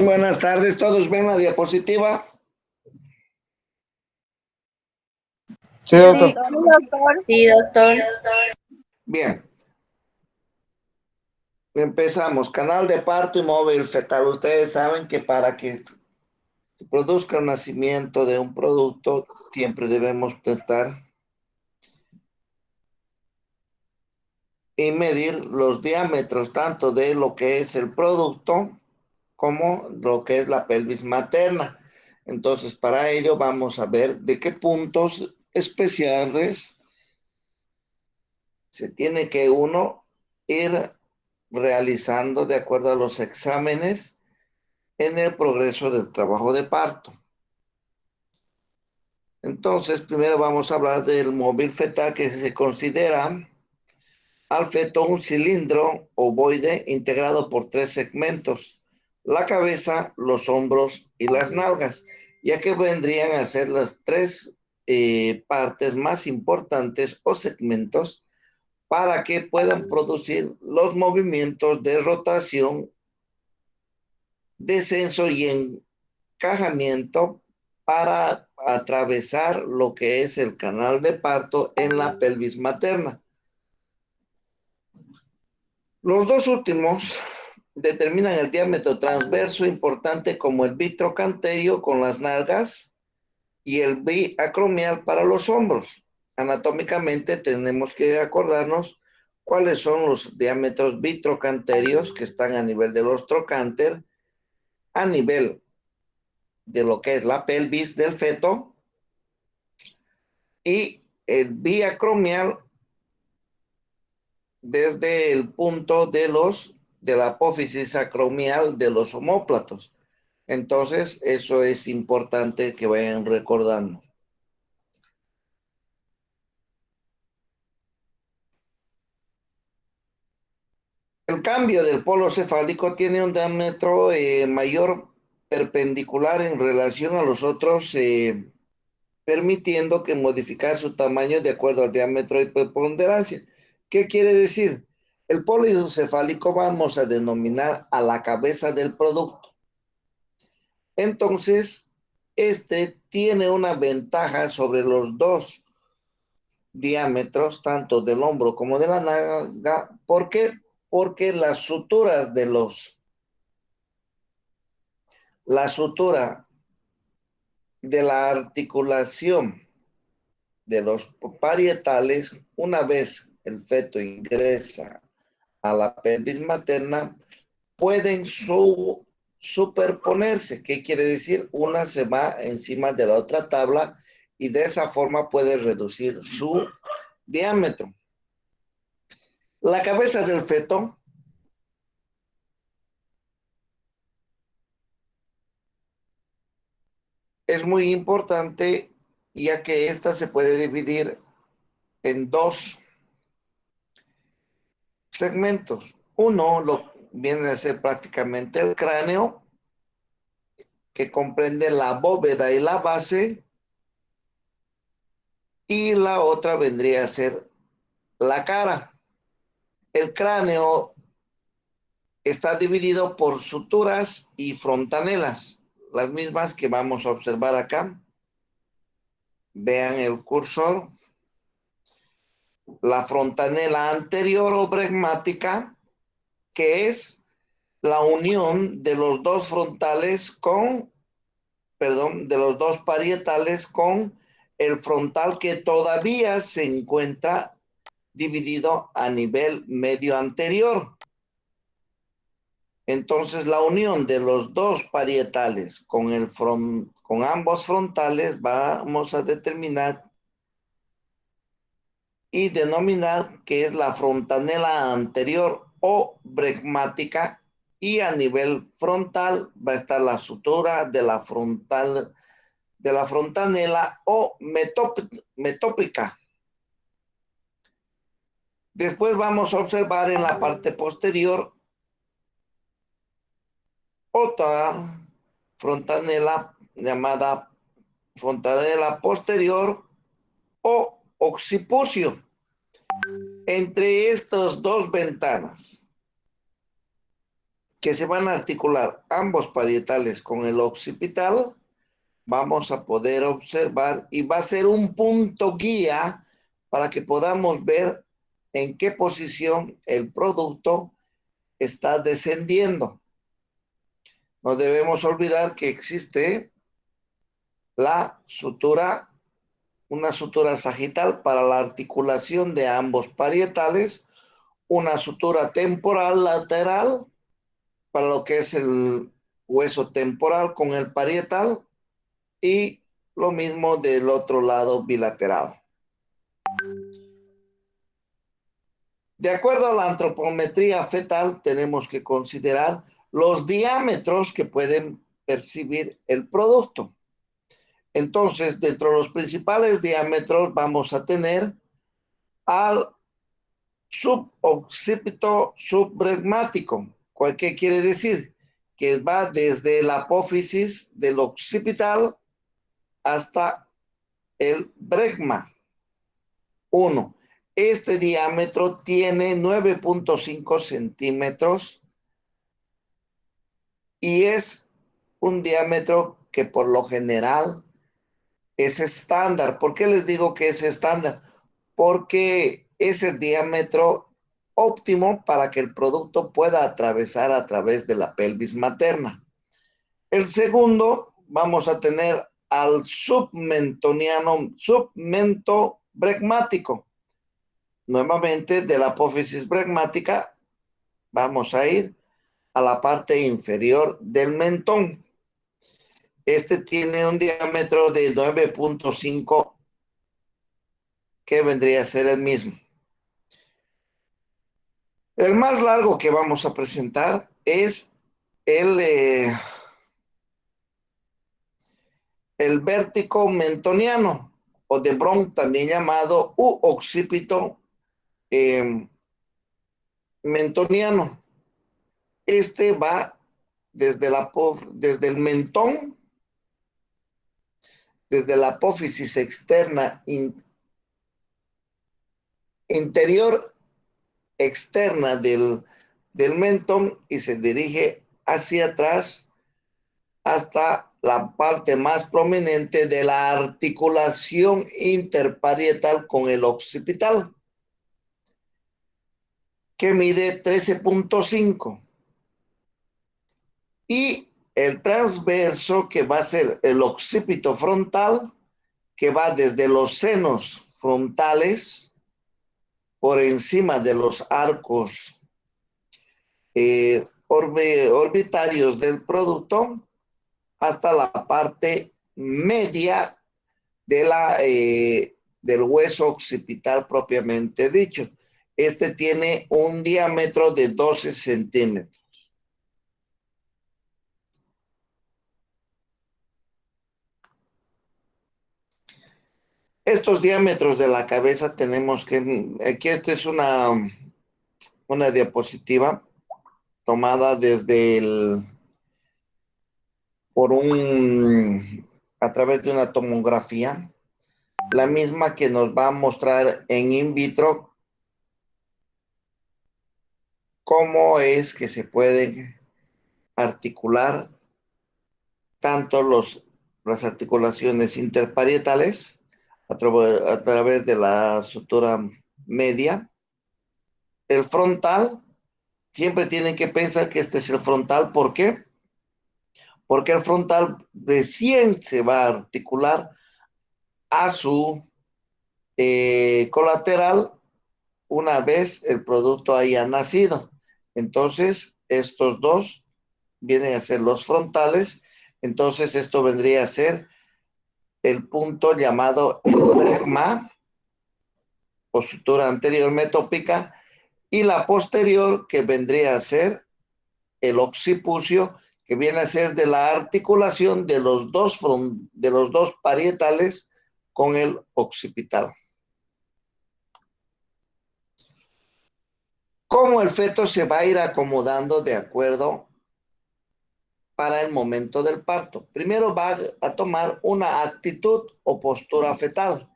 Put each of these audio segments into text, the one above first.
Buenas tardes, ¿todos ven la diapositiva? Sí, doctor. Sí, doctor. Bien. Empezamos. Canal de parto y móvil fetal. Ustedes saben que para que se produzca el nacimiento de un producto, siempre debemos testar y medir los diámetros tanto de lo que es el producto como lo que es la pelvis materna. Entonces, para ello vamos a ver de qué puntos especiales se tiene que uno ir realizando de acuerdo a los exámenes en el progreso del trabajo de parto. Entonces, primero vamos a hablar del móvil fetal, que se considera al feto un cilindro ovoide integrado por 3 segmentos: la cabeza, los hombros y las nalgas, ya que vendrían a ser las 3 partes más importantes o segmentos para que puedan producir los movimientos de rotación, descenso y encajamiento para atravesar lo que es el canal de parto en la pelvis materna. Los dos últimos determinan el diámetro transverso importante, como el bitrocanterio con las nalgas y el biacromial para los hombros. Anatómicamente tenemos que acordarnos cuáles son los diámetros bitrocanterios, que están a nivel de los trocánter, a nivel de lo que es la pelvis del feto, y el biacromial desde el punto de la apófisis acromial de los omóplatos. Entonces, eso es importante que vayan recordando. El cambio del polo cefálico tiene un diámetro mayor perpendicular en relación a los otros, permitiendo que modificar su tamaño de acuerdo al diámetro y preponderancia. ¿Qué quiere decir? El polo hidrocefálico vamos a denominar a la cabeza del producto. Entonces, este tiene una ventaja sobre los dos diámetros, tanto del hombro como de la nalga. ¿Por qué? Porque la sutura de la articulación de los parietales, una vez el feto ingresa a la pelvis materna, pueden superponerse. ¿Qué quiere decir? Una se va encima de la otra tabla y de esa forma puede reducir su diámetro. La cabeza del feto es muy importante, ya que esta se puede dividir en 2 segmentos. Uno lo viene a ser prácticamente el cráneo, que comprende la bóveda y la base, y la otra vendría a ser la cara. El cráneo está dividido por suturas y frontanelas, las mismas que vamos a observar acá. Vean el cursor. La frontanela anterior o bregmática, que es la unión de los dos frontales de los dos parietales con el frontal, que todavía se encuentra dividido a nivel medio anterior. Entonces, la unión de los dos parietales con ambos frontales vamos a determinar y denominar que es la frontanela anterior o bregmática, y a nivel frontal va a estar la sutura de la frontanela o metópica. Después vamos a observar en la parte posterior otra frontanela llamada frontanela posterior o occipucio. Entre estas dos ventanas que se van a articular ambos parietales con el occipital, vamos a poder observar y va a ser un punto guía para que podamos ver en qué posición el producto está descendiendo. No debemos olvidar que existe la sutura, una sutura sagital para la articulación de ambos parietales, una sutura temporal lateral para lo que es el hueso temporal con el parietal y lo mismo del otro lado bilateral. De acuerdo a la antropometría fetal, tenemos que considerar los diámetros que pueden percibir el producto. Entonces, dentro de los principales diámetros vamos a tener al suboccipito subbregmático. ¿Qué quiere decir? Que va desde la apófisis del occipital hasta el bregma. 1. Este diámetro tiene 9.5 centímetros y es un diámetro que por lo general es estándar. ¿Por qué les digo que es estándar? Porque es el diámetro óptimo para que el producto pueda atravesar a través de la pelvis materna. El segundo, vamos a tener al submentobregmático. Nuevamente, de la apófisis bregmática, vamos a ir a la parte inferior del mentón. Este tiene un diámetro de 9.5, que vendría a ser el mismo. El más largo que vamos a presentar es el vértico mentoniano, o de Bron, también llamado occipito mentoniano. Este va desde el mentón, desde la apófisis externa interior externa del mentón y se dirige hacia atrás hasta la parte más prominente de la articulación interparietal con el occipital, que mide 13.5. Y el transverso, que va a ser el occipito frontal, que va desde los senos frontales por encima de los arcos orbitarios del producto hasta la parte media del hueso occipital propiamente dicho. Este tiene un diámetro de 12 centímetros. Estos diámetros de la cabeza tenemos que, aquí esta es una diapositiva tomada a través de una tomografía, la misma que nos va a mostrar en in vitro cómo es que se pueden articular tanto las articulaciones interparietales a través de la sutura media. El frontal, siempre tienen que pensar que este es el frontal. ¿Por qué? Porque el frontal recién se va a articular a su colateral una vez el producto haya nacido. Entonces, estos dos vienen a ser los frontales. Entonces, esto vendría a ser el punto llamado el bregma, o sutura anterior metópica, y la posterior, que vendría a ser el occipucio, que viene a ser de la articulación de los dos parietales con el occipital. ¿Cómo el feto se va a ir acomodando de acuerdo para el momento del parto? Primero va a tomar una actitud o postura fetal.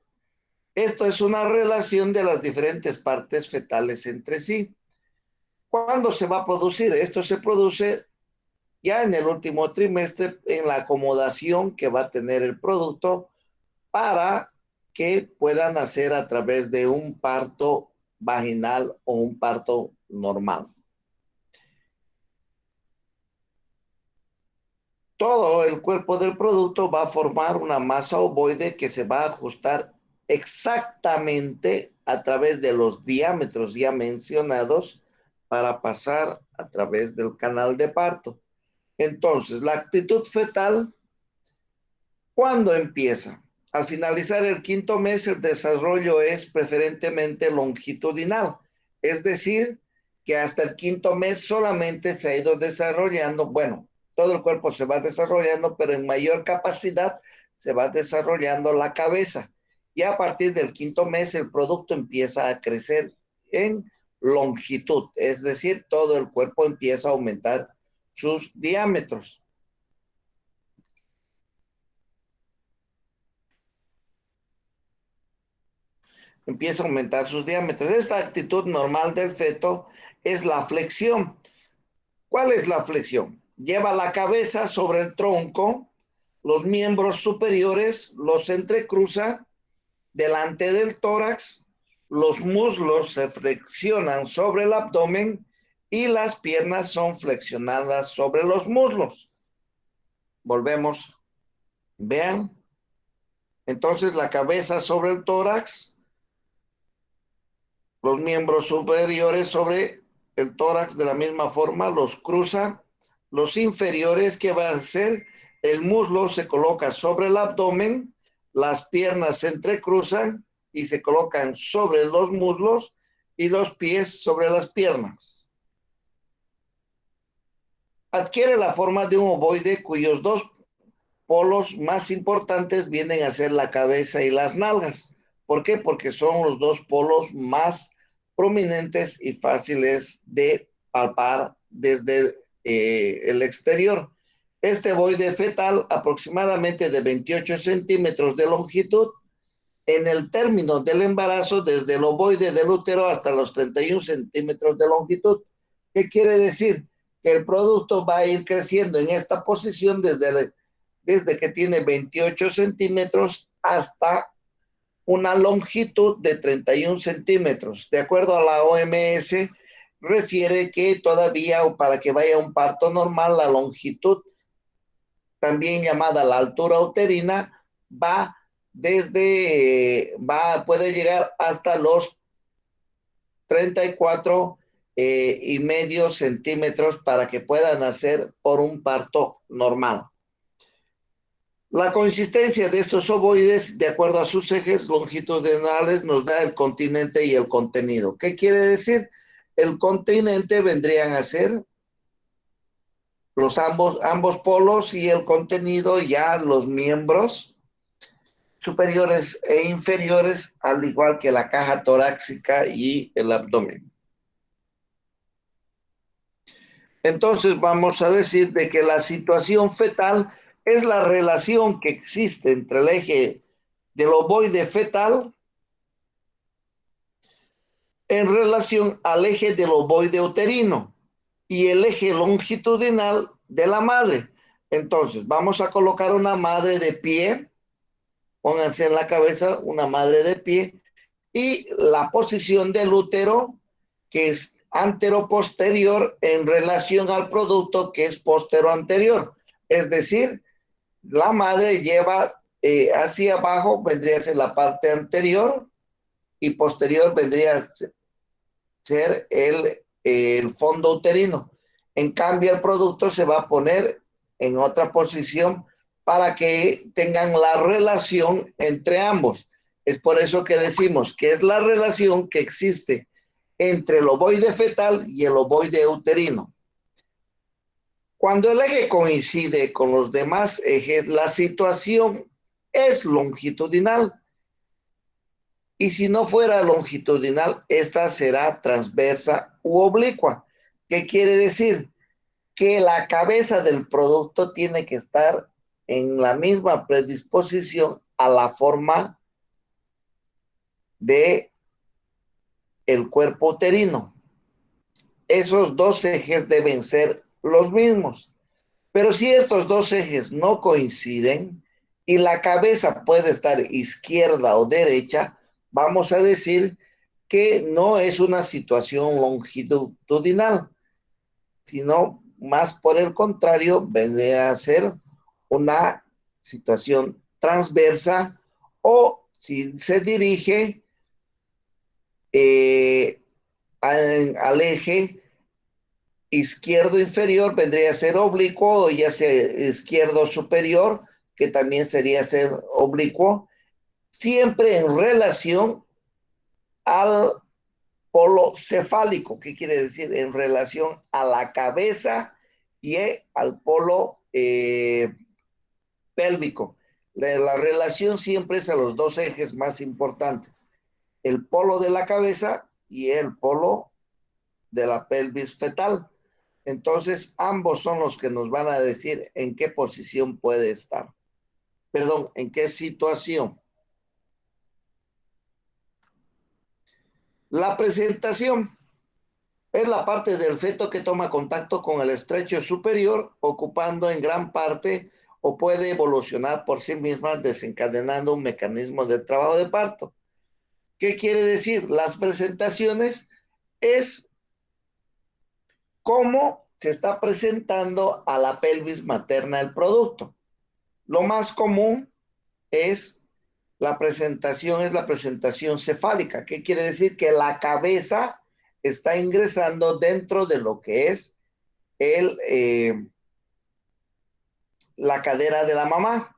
Esto es una relación de las diferentes partes fetales entre sí. ¿Cuándo se va a producir? Esto se produce ya en el último trimestre en la acomodación que va a tener el producto para que pueda nacer a través de un parto vaginal o un parto normal. Todo el cuerpo del producto va a formar una masa ovoide que se va a ajustar exactamente a través de los diámetros ya mencionados para pasar a través del canal de parto. Entonces, la actitud fetal, ¿cuándo empieza? Al finalizar el quinto mes, el desarrollo es preferentemente longitudinal, es decir, que hasta el quinto mes solamente se ha ido desarrollando, bueno, todo el cuerpo se va desarrollando, pero en mayor capacidad se va desarrollando la cabeza. Y a partir del quinto mes, el producto empieza a crecer en longitud, es decir, todo el cuerpo empieza a aumentar sus diámetros. Empieza a aumentar sus diámetros. Esta actitud normal del feto es la flexión. ¿Cuál es la flexión? Lleva la cabeza sobre el tronco, los miembros superiores los entrecruza delante del tórax, los muslos se flexionan sobre el abdomen y las piernas son flexionadas sobre los muslos. Volvemos. Vean. Entonces la cabeza sobre el tórax, los miembros superiores sobre el tórax de la misma forma, los cruza, los inferiores, ¿qué va a hacer? El muslo se coloca sobre el abdomen, las piernas se entrecruzan y se colocan sobre los muslos y los pies sobre las piernas. Adquiere la forma de un ovoide cuyos dos polos más importantes vienen a ser la cabeza y las nalgas. ¿Por qué? Porque son los dos polos más prominentes y fáciles de palpar desde el exterior. Este ovoide fetal, aproximadamente de 28 centímetros de longitud, en el término del embarazo, desde el ovoide del útero hasta los 31 centímetros de longitud. ¿Qué quiere decir? Que el producto va a ir creciendo en esta posición desde que tiene 28 centímetros hasta una longitud de 31 centímetros. De acuerdo a la OMS, refiere que todavía, o para que vaya un parto normal, la longitud, también llamada la altura uterina, puede llegar hasta los 34 y medio centímetros para que pueda nacer por un parto normal. La consistencia de estos ovoides, de acuerdo a sus ejes longitudinales, nos da el continente y el contenido. ¿Qué quiere decir? El continente vendrían a ser ambos polos y el contenido ya los miembros superiores e inferiores, al igual que la caja torácica y el abdomen. Entonces vamos a decir de que la situación fetal es la relación que existe entre el eje del ovoide fetal en relación al eje del ovoide uterino y el eje longitudinal de la madre. Entonces vamos a colocar una madre de pie, pónganse en la cabeza una madre de pie, y la posición del útero, que es antero-posterior en relación al producto, que es postero-anterior. Es decir, la madre lleva hacia abajo, vendría a ser la parte anterior, y posterior vendría a ser el fondo uterino. En cambio, el producto se va a poner en otra posición para que tengan la relación entre ambos. Es por eso que decimos que es la relación que existe entre el ovoide fetal y el ovoide uterino. Cuando el eje coincide con los demás ejes, la situación es longitudinal. Y si no fuera longitudinal, esta será transversa u oblicua. ¿Qué quiere decir? Que la cabeza del producto tiene que estar en la misma predisposición a la forma de el cuerpo uterino. esos dos ejes deben ser los mismos. Pero si estos dos ejes no coinciden y la cabeza puede estar izquierda o derecha, vamos a decir que no es una situación longitudinal, sino más por el contrario, vendría a ser una situación transversa, o si se dirige al eje izquierdo inferior, vendría a ser oblicuo, o ya sea izquierdo superior, que también sería ser oblicuo, siempre en relación al polo cefálico. ¿Qué quiere decir? En relación a la cabeza y al polo pélvico. La relación siempre es a los dos ejes más importantes, el polo de la cabeza y el polo de la pelvis fetal. Entonces, ambos son los que nos van a decir en qué posición puede estar. Perdón, en qué situación. La presentación es la parte del feto que toma contacto con el estrecho superior, ocupando en gran parte o puede evolucionar por sí misma, desencadenando un mecanismo de trabajo de parto. ¿Qué quiere decir? Las presentaciones es cómo se está presentando a la pelvis materna el producto. Lo más común es la presentación cefálica. ¿Qué quiere decir? Que la cabeza está ingresando dentro de lo que es la cadera de la mamá,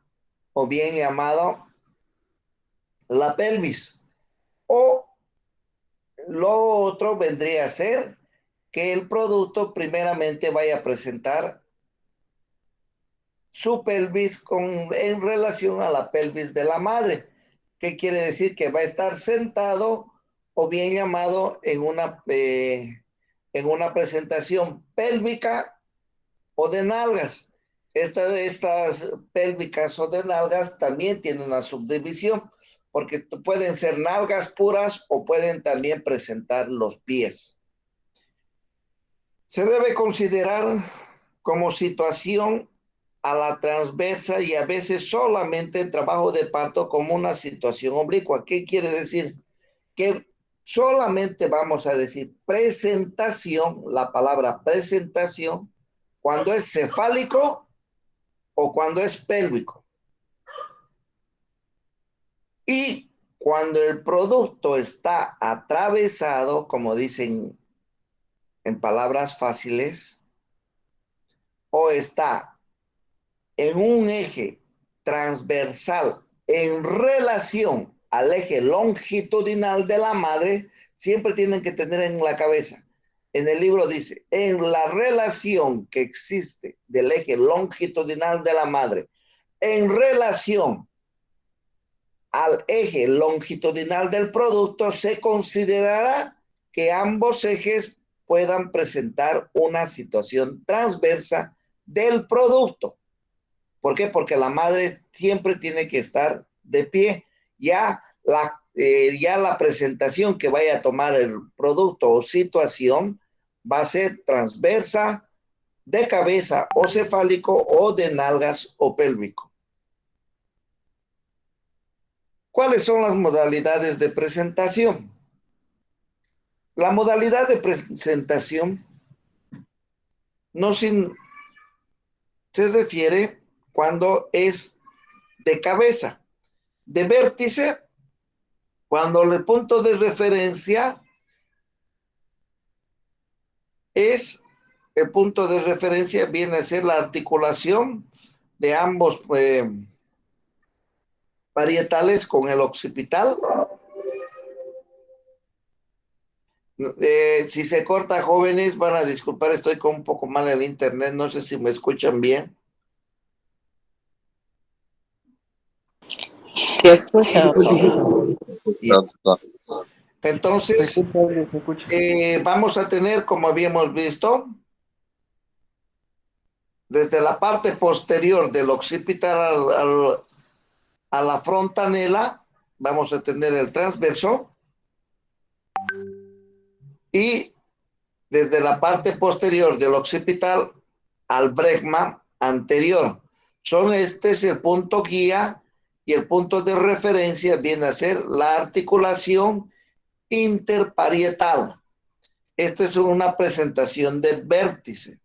o bien llamado la pelvis. O lo otro vendría a ser que el producto primeramente vaya a presentar su pelvis en relación a la pelvis de la madre. ¿Qué quiere decir? Que va a estar sentado, o bien llamado en una presentación pélvica o de nalgas. Estas pélvicas o de nalgas también tienen una subdivisión, porque pueden ser nalgas puras o pueden también presentar los pies. Se debe considerar como situación a la transversa y a veces solamente el trabajo de parto como una situación oblicua. ¿Qué quiere decir? Que solamente vamos a decir presentación, la palabra presentación, cuando es cefálico o cuando es pélvico. Y cuando el producto está atravesado, como dicen en palabras fáciles, o está en un eje transversal en relación al eje longitudinal de la madre, siempre tienen que tener en la cabeza. En el libro dice, en la relación que existe del eje longitudinal de la madre en relación al eje longitudinal del producto, se considerará que ambos ejes puedan presentar una situación transversa del producto. ¿Por qué? Porque la madre siempre tiene que estar de pie. Ya la presentación que vaya a tomar el producto o situación va a ser transversa, de cabeza o cefálico, o de nalgas o pélvico. ¿Cuáles son las modalidades de presentación? La modalidad de presentación no se refiere cuando es de cabeza, de vértice, cuando el punto de referencia viene a ser la articulación de ambos parietales con el occipital. Si se corta, jóvenes, van a disculpar, estoy con un poco mal el internet, no sé si me escuchan bien. Se escucha. Entonces, vamos a tener, como habíamos visto, desde la parte posterior del occipital a la fontanela, vamos a tener el transverso, y desde la parte posterior del occipital al bregma anterior. Este es el punto guía y el punto de referencia viene a ser la articulación interparietal. Esta es una presentación de vértice.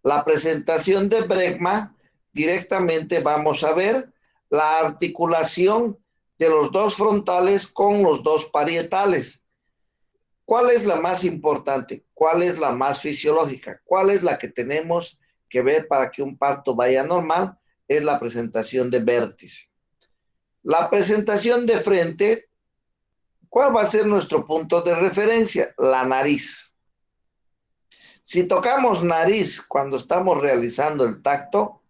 La presentación de bregma, directamente vamos a ver la articulación de los dos frontales con los dos parietales. ¿Cuál es la más importante? ¿Cuál es la más fisiológica? ¿Cuál es la que tenemos que ver para que un parto vaya normal? Es la presentación de vértice. La presentación de frente, ¿cuál va a ser nuestro punto de referencia? La nariz. Si tocamos nariz cuando estamos realizando el tacto,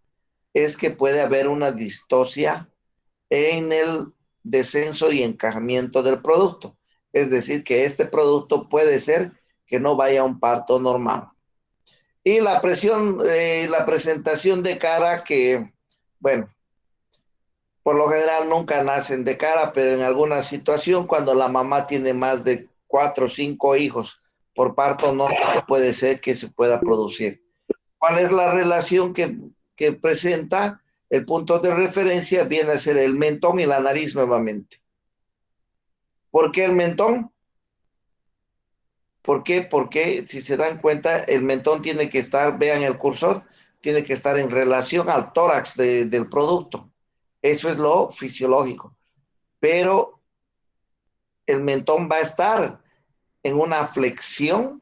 es que puede haber una distosia en el descenso y encajamiento del producto. Es decir, que este producto puede ser que no vaya a un parto normal. Y la presentación de cara que, bueno, por lo general nunca nacen de cara, pero en alguna situación, cuando la mamá tiene más de 4 o 5 hijos por parto normal, puede ser que se pueda producir. ¿Cuál es la relación que presenta? El punto de referencia viene a ser el mentón y la nariz nuevamente. ¿Por qué el mentón? ¿Por qué? Porque si se dan cuenta, el mentón tiene que estar, vean el cursor, tiene que estar en relación al tórax del producto. Eso es lo fisiológico. Pero el mentón va a estar en una flexión,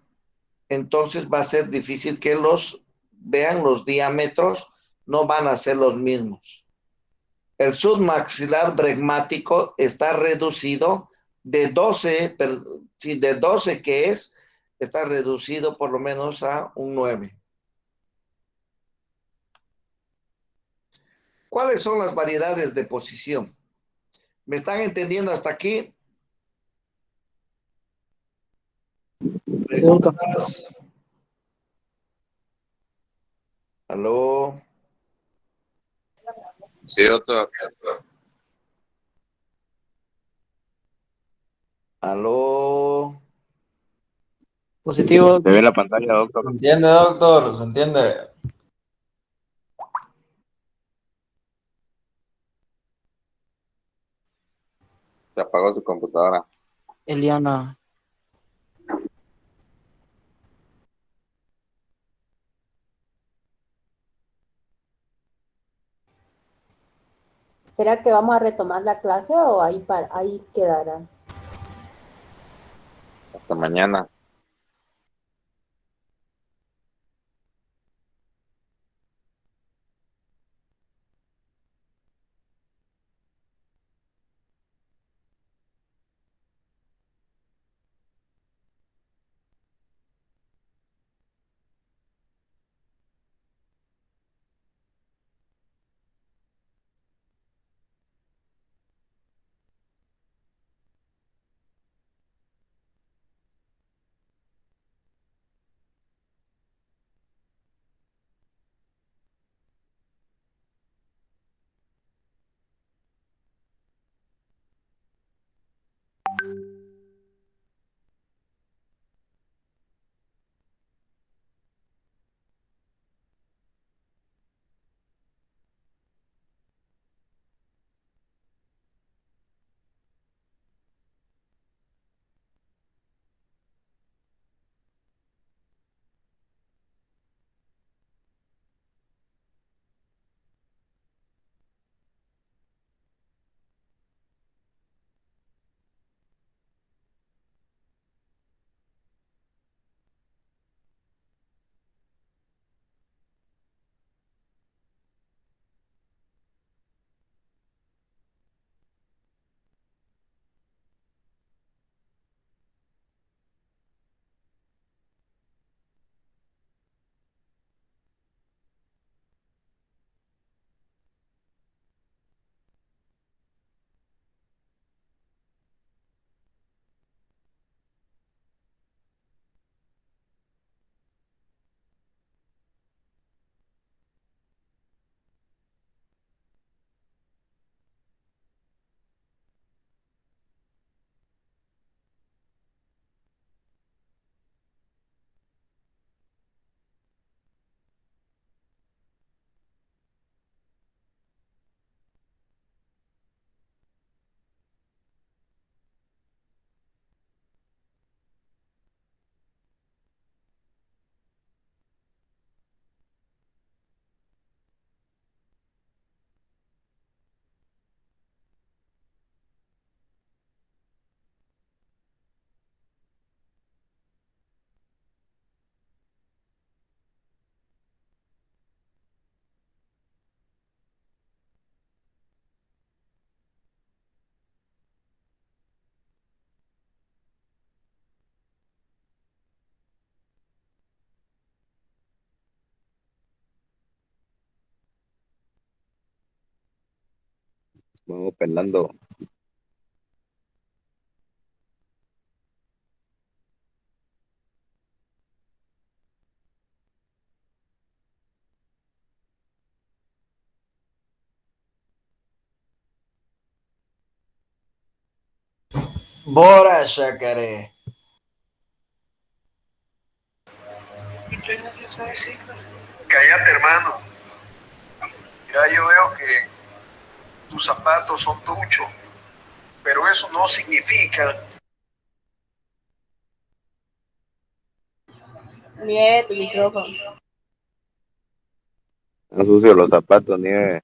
entonces va a ser difícil que vean los diámetros, no van a ser los mismos. El submaxilar bregmático está reducido de 12, de 12 que está reducido por lo menos a un 9. ¿Cuáles son las variedades de posición? ¿Me están entendiendo hasta aquí? Sí, doctor. ¿Preguntas? ¿Aló? Sí, doctor. ¿Aló? Positivo, Se te ve doctor. la pantalla, ¿Se doctor. entiende, doctor? ¿Se entiende? Se apagó su computadora. Eliana. ¿Será que vamos a retomar la clase o ahí quedará? Hasta mañana. Vamos pelando. Bora, Chacaré. Cállate, hermano. Ya yo veo que tus zapatos son truchos, pero eso no significa. Nieve tu micrófono. Están sucios los zapatos, nieve.